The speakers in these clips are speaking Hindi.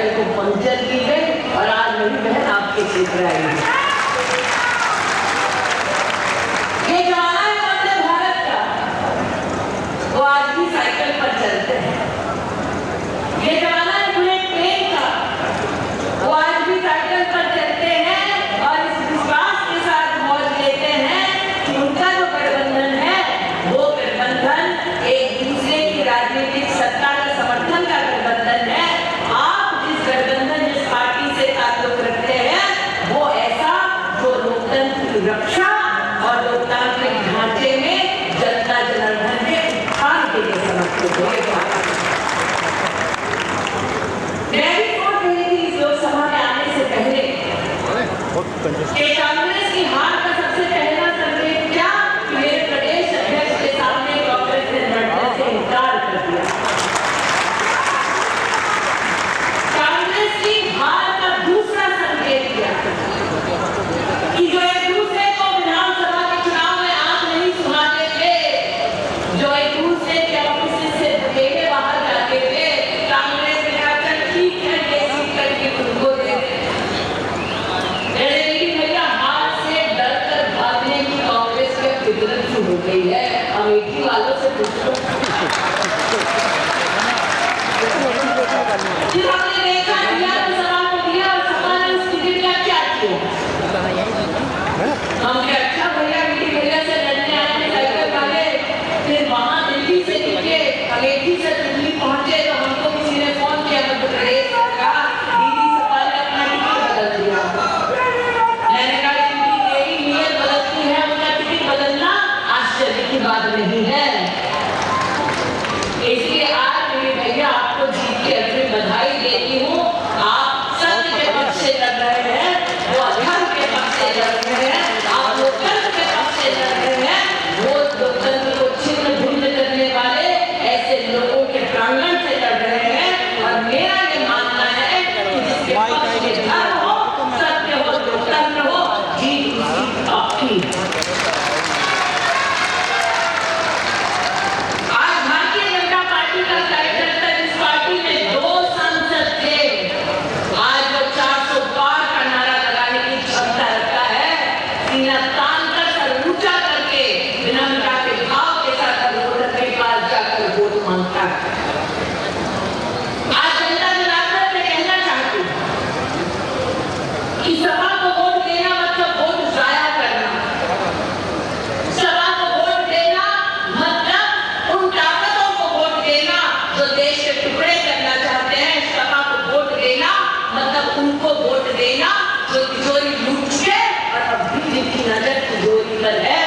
साइकिल को पंक्चर की गई और आज मेरी बहन आपके क्षेत्र आई। ये जमाना है वंदे भारत का, वो आज भी साइकिल पर चलते हैं। ये जमाना है बुलेट ट्रेन का, वो आज भी साइकिल पर चलते हैं और इस विश्वास के साथ मौज लेते हैं कि उनका जो गठबंधन है वो गठबंधन एक दूसरे की राजनीतिक सत्ता का समर्थन का गठबंधन है। आप जिस गठबंधन जिस पार्टी से ताल्लुक रखते हैं वो ऐसा जो लोकतंत्र की रक्षा और लोकतांत्रिक ढांचे में जनता जनार्दन के उत्थान के लिए समर्पित हो। मैं भी सोच रही थी इस लोकसभा में आने से पहले कि कांग्रेस की हार का सबसे पहला संकेत क्या कि मेरे प्रदेश अध्यक्ष के सामने कांग्रेस ने लड़ने से इनकार कर दिया। कांग्रेस की हार का दूसरा संकेत क्या कि जो एक दूसरे को विधानसभा के चुनाव में आंख नहीं सुनाते थे, जो एक दूसरे के ऑफिस से अकेले बाहर जाते थे, कांग्रेस ने कहा चल ठीक है ये सीट करके तुमको दे दे। लेकिन भैया हार से डरकर भागने की कांग्रेस की फितरत शुरू हो गई है। अमेठी वालों से पूछो, जिन्होंने देखा दिया तो सपा को दिया और सपा ने उस टिकट का क्या किया। हम अच्छा भैया मीठी भैया से लड़ने आए थे साइकिल वाले, फिर वहां दिल्ली से निकले, अमेठी से दिल्ली पहुंचे तो हमको किसी ने फोन किया मध्य प्रदेश का, दीदी सपा ने अपना टिकट बदल दिया। मैंने कहा यही नियत बदलती है, उनका टिकट बदलना आश्चर्य की बात नहीं है। इसलिए आज मेरे भैया आपको जीत की अग्रिम बधाई देती हूँ। आप सत्य के पक्ष से लड़ रहे हैं, वो अधर्म के पक्ष से लड़ रहे हैं, आप लोकतंत्र के पक्ष से लड़ रहे हैं, वो लोकतंत्र को छिन्न भिन्न करने वाले ऐसे लोगों के प्रांगण से लड़ रहे हैं। और मेरा ये मानना है कि जिसके पक्ष में धर्म हो, सत्य हो, लोकतंत्र हो, जीत उसकी आपकी। आज भारतीय जनता पार्टी का कार्यकर्ता जिस पार्टी में 2 सांसद थे, आज वो 400 पार का नारा लगाने की क्षमता रखता है। सीना तान कर सर ऊंचा करके विनम्रता के भाव के साथ वोटर के पास जाकर वोट मांगता है। आज जनता जनार्दन में कहना चाहती हूँ कि सपा को वोट देना मतलब वोट जाया करना। सपा को वोट देना मतलब उन ताकतों को वोट देना जो देश के टुकड़े करना चाहते हैं। सपा को वोट देना मतलब उनको वोट देना जो तिजोरी लूट के और अभी जिनकी नजर तिजोरी पर है,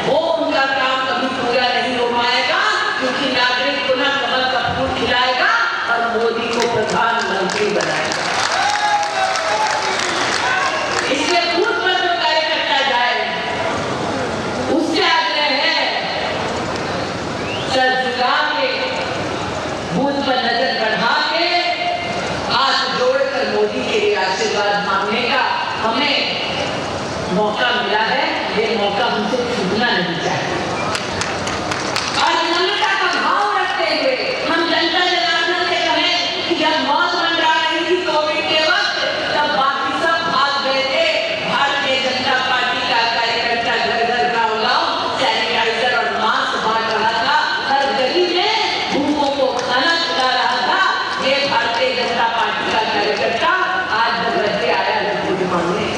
वो उनका काम कभी पूरा नहीं हो पाएगा, क्योंकि नागरिक पुनः कमल का फूल खिलाएगा और मोदी को प्रधानमंत्री बनाएगा। इसलिए बूथ पर जो कार्यकर्ता जाए उससे आग्रह है सर झुका के, बूथ पर नजर बढ़ा के, हाथ जोड़कर मोदी के लिए आशीर्वाद मांगने का हमें मौका मिला है। ये मौका हमसे छूटना नहीं चाहिए। और विनम्रता का भाव रखते हुए हम जनता जनार्दन से कहें कि जब मौत मंडरा रही थी कोविड के वक्त, तब बाकी सब भाग गए थे। भारतीय जनता पार्टी का कार्यकर्ता घर घर गाँव सैनिटाइजर और मास्क बांट रहा था, हर गली में भूखों को खाना खिला रहा था। ये भारतीय जनता पार्टी का कार्यकर्ता आज बदलते आया वोट मांगने।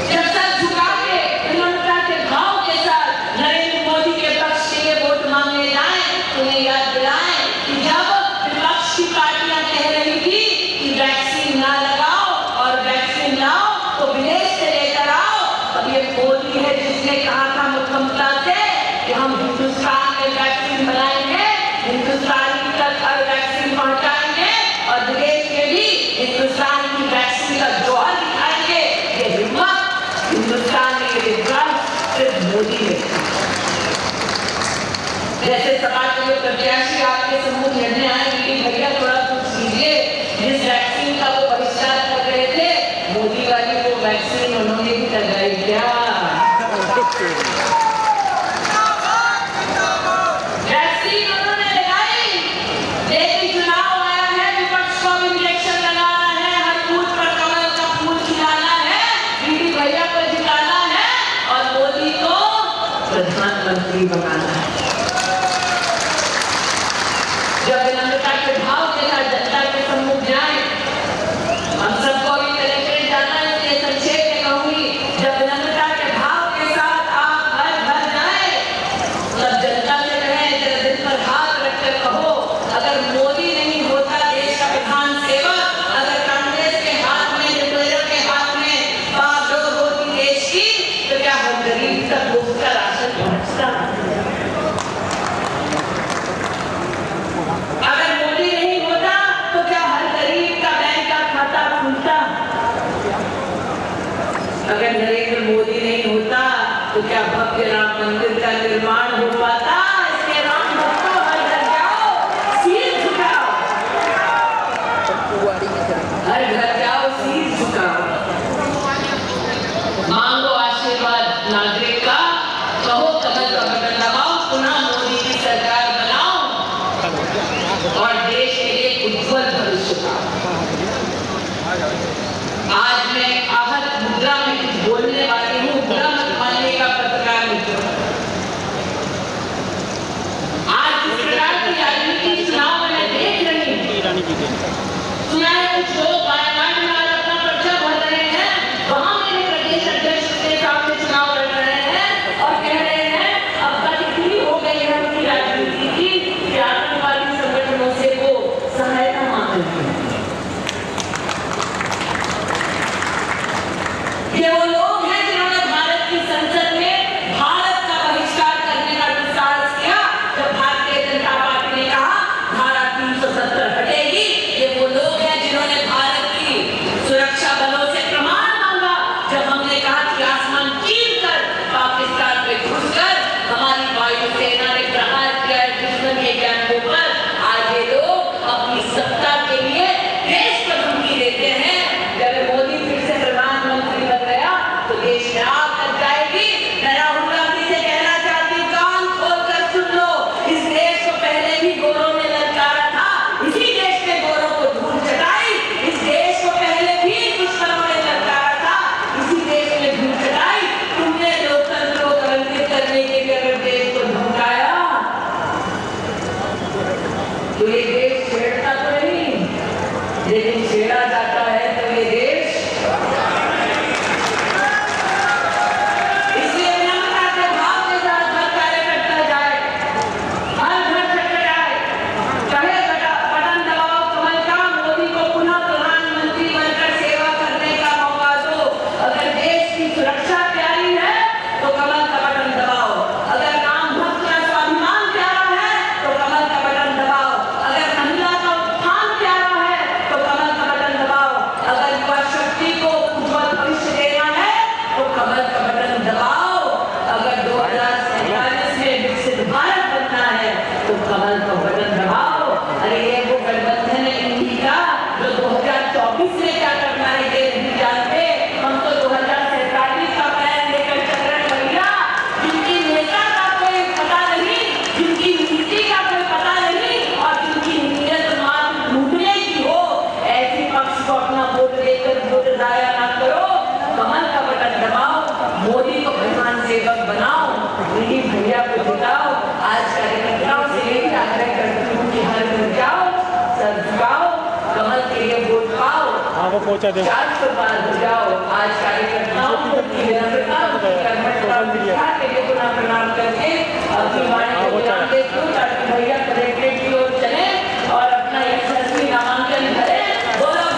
जब सर झुका के विनम्रता के भाव के साथ नरेंद्र मोदी के पक्ष के लिए वोट मांगने जाए, उन्हें याद दिलाएं कि जब विपक्ष की पार्टियां कह रही थी कि वैक्सीन ना लगाओ और वैक्सीन लाओ तो विदेश से लेकर आओ, अब ये मोदी है जिसने कहा था मुख्यमंत्री से कि हम हिंदुस्तान में वैक्सीन बनाएंगे, हिंदुस्तान तक हर वैक्सीन पहुंचाएंगे और विदेश में भी हिंदुस्तान की वैक्सीन का जोहर दिखाएंगे। ये हिम्मत हिंदुस्तान में ये विश्वास सिर्फ मोदी ने। जैसे सपा के प्रत्याशी आपके समूह लड़ने आए, लेकिन भैया थोड़ा कुछ कीजिए। जिस वैक्सीन का वो बहिष्कार कर रहे थे, मोदी वाली वो वैक्सीन उन्होंने भी लगाई क्या? वैक्सीन उन्होंने लगाई, लेकिन चुनाव आया है, विपक्ष को प्रधानमंत्री बनाना है। जब विनम्रता के भाव के साथ जनता के सम्मुख जाए, हम सबको भी कलेक्ट्रेट जाना है, इसलिए संक्षेप में कहूंगी, जब विनम्रता के भाव के साथ आप घर घर जाए, तब जनता से कहें, जरा दिल पर हाथ रखकर कहो, अगर मोदी नहीं होता देश का प्रधान सेवक, अगर कांग्रेस के हाथ में, लिबरल के हाथ में बागडोर होती देश की, तो क्या हर गरीब तक मुफ्त का राशन पहुंचता? अगर मोदी नहीं होता तो क्या हर गरीब का बैंक का खाता खुलता? अगर नरेंद्र मोदी नहीं होता तो क्या भव्य राम मंदिर का निर्माण हो पाता? इसके राम भक्तों, हर घर जाओ, शीश झुकाओ, हर घर जाओ, शीश झुकाओ, मांगो आशीर्वाद नागरिक का, कहो कमल का बटन दबाओ, पुनः मोदी की सरकार बनाओ और देश के लिए उज्जवल भविष्य का। आज मैं आहत मुद्रा में कुछ बोलने वाली हूँ, बुरा मत मानिएगा पत्रकार मित्रों। आज इस प्रकार की राजनीति चुनाव में देख रही हूँ, सुना है कुछ लोग वायनाड में अपना पर्चा भर रहे हैं, वहां मेरे प्रदेश अध्यक्ष के सामने चुनाव लड़ रहे हैं और कह रहे हैं अब तक इतनी हो गई है उनकी राजनीति की कि आतंकवादी संगठनों से वो सहायता मांग रहे हैं। ये वो लोग हैं जिन्होंने भारत की संसद में भारत का बहिष्कार करने का दुस्साहस किया जब भारतीय जनता पार्टी ने कहा धारा 370 हटेगी। ये वो लोग हैं जिन्होंने भारत की सुरक्षा बलों से प्रमाण मांगा जब हमने कहा कि आसमान चीरकर पाकिस्तान में घुसकर हमारी वायुसेना ने प्रहार किया है दुश्मन के कैंपों पर। आज ये लोग अपनी सत्ता के लिए देश को धमकी देते हैं। जब मोदी फिर से प्रधानमंत्री बन गया तो देश में आग लग जाएगी। मैं राहुल गांधी से कहना चाहती हूँ, कान खोलकर सुन लो, इस देश को पहले भी गोरों ने ललकारा था, इसी देश ने गोरों को धूल चटाई। इस देश को पहले भी दुश्मनों ने ललकारा था, इसी देश ने धूल चटाई। तुमने लोकतंत्र को कलंकित करने के लिए अगर देश को धमकाया तो ये देश छेड़ता तो नहीं, लेकिन छेड़ा जाता है तो ये देश। इसलिए विनम्रता के भाव के साथ हर कार्यकर्ता जाए, हर घर तक जाए, कहे बटन दबाओ कमल का, मोदी को पुनः प्रधानमंत्री बनकर सेवा करने का मौका दो। अगर देश की सुरक्षा प्यारी है तो कमल का बटन दबाओ, अगर राम भक्त का स्वाभिमान प्यारा है तो कमल का बटन दबाओ, अगर महिला का उत्थान प्यारा है तो कमल का बटन दबाओ, अगर युवा शक्ति को उज्जवल भविष्य देना है तो कमल का बटन दबाओ, अगर 2047 में विकसित भारत बनना है तो कमल का बटन दबाओ। अरे ये वो गठबंधन है इंडी का जो 2024 में क्या करना है ये नहीं जानते। हम तो 2047 का प्लान लेकर चल रहे हैं भैया, जिनकी नेता का कोई पता नहीं, जिनकी नीति का कोई पता नहीं और जिनकी नीयत मात्र लूटने की हो, ऐसी पक्ष को अपना वोट देकर वोट जाया ना करो। कमल का बटन दबाओ, मोदी को प्रधान सेवक बनाओ, दीदी भैया को जिताओ। आज कार्यकर्ताओं से यही आग्रह करती हूँ कि हर घर जाओ, सर झुकाओ, कमल के लिए वोट पाओ, 400 बार हो जाओ। आज कार्यकर्ताओं की विनम्रता, उनकी कर्मठता के लिए पुनः प्रणाम करके अपनी